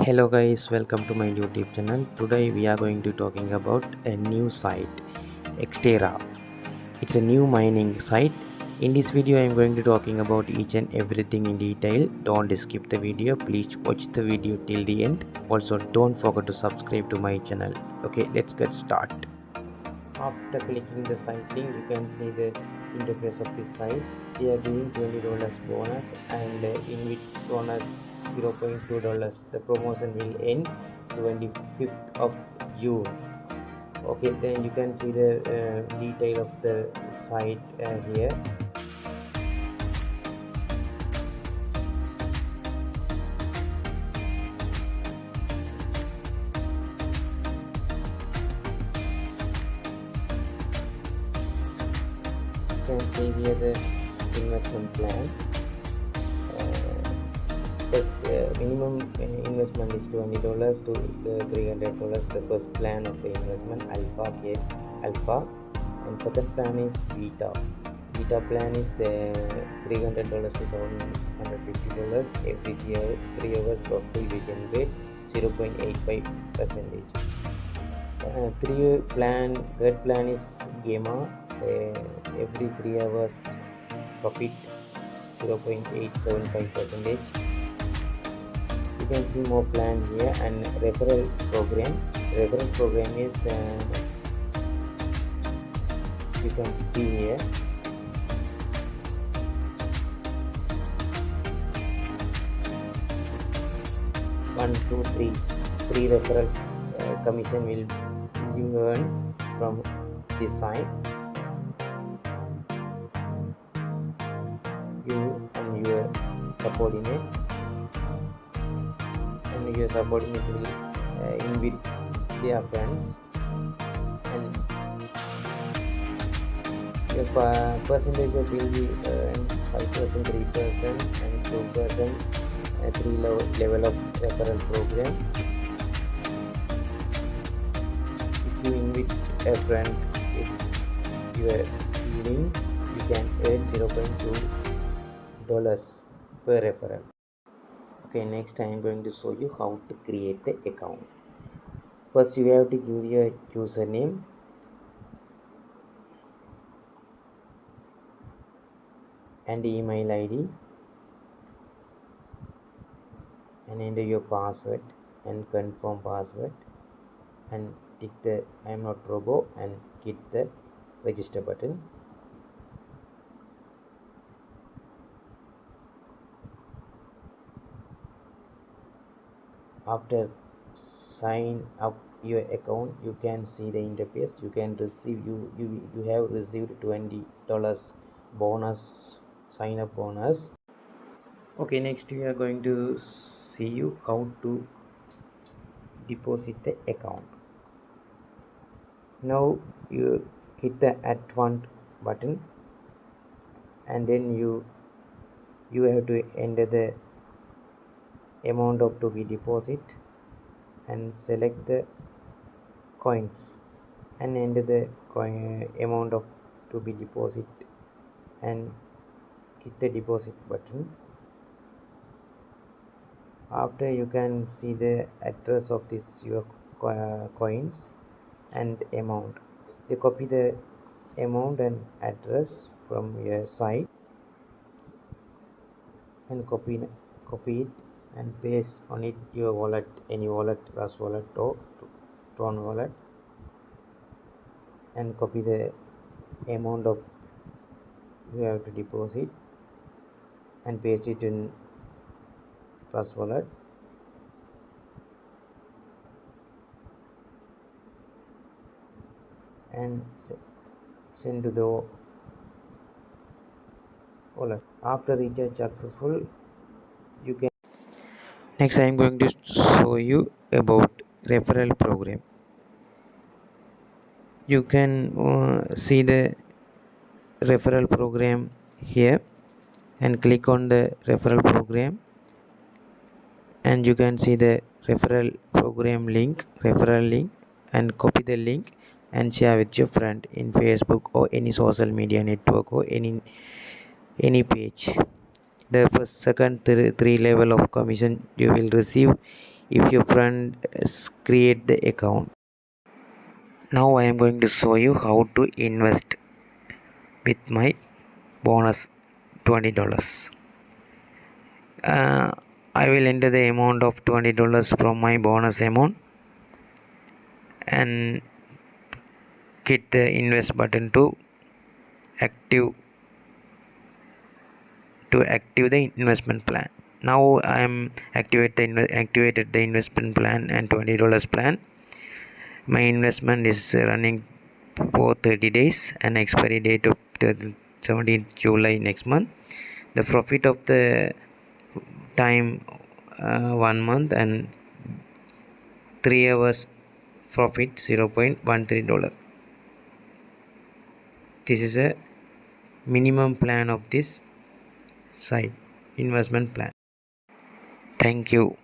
Hello guys, welcome to my YouTube channel. Today we are going to talking about a new site, Extera. It's a new mining site. In this video I am going to talking about each and everything in detail. Don't skip the video. Please watch the video till the end. Also don't forget to subscribe to my channel. Okay, let's get started. After clicking the site link, you can see the interface of this site. They are giving $20 bonus and in which bonus $0.2. The promotion will end 25th of June. Okay, then you can see the detail of the site here. You can see here the investment plan. Minimum investment is $20 to $300. The first plan of the investment alpha, and second plan is beta plan is the $300 to $750. Every 3 hours roughly we generate 0.85%. Third plan is gamma. Every 3 hours profit 0.875%. You can see more plan here. And referral program is you can see here. Three referral commission will you earn from this site. You and your subordinate will invite their friends, and your percentage will be 5%, 3%, and 2%. Three level of referral program. If you invite a friend with your link, you can earn $0.2 per referral. Okay, next I am going to show you how to create the account. First you have to give your username and email ID, and enter your password and confirm password, and tick the I am not robot and hit the register button. After sign up your account, you can see the interface. You can receive you have received $20 bonus, sign up bonus. Okay, next we are going to see you how to deposit the account. Now you hit the add fund button, and then you have to enter the amount of to be deposit, and select the coins and enter the amount of to be deposit, and hit the deposit button. After you can see the address of this your coins and amount. They copy the amount and address from your site and copy it and paste on it your wallet, any wallet, Rust wallet or Tron wallet, and copy the amount of you have to deposit and paste it in Rust wallet. And send to the wallet. After recharge successful, you can. Next I am going to show you about referral program. You can see the referral program here, and click on the referral program, and you can see the referral program link, and copy the link and share with your friend in Facebook or any social media network or any page. The first, second, three level of commission you will receive if your friend create the account. Now I am going to show you how to invest with my bonus $20. I will enter the amount of $20 from my bonus amount and hit the invest button to active the investment plan. Now I am activated the investment plan and $20 plan. My investment is running for 30 days and expiry date of the 17th July next month. The profit of the time 1 month and 3 hours profit $0.13. This is a minimum plan of this site investment plan. Thank you.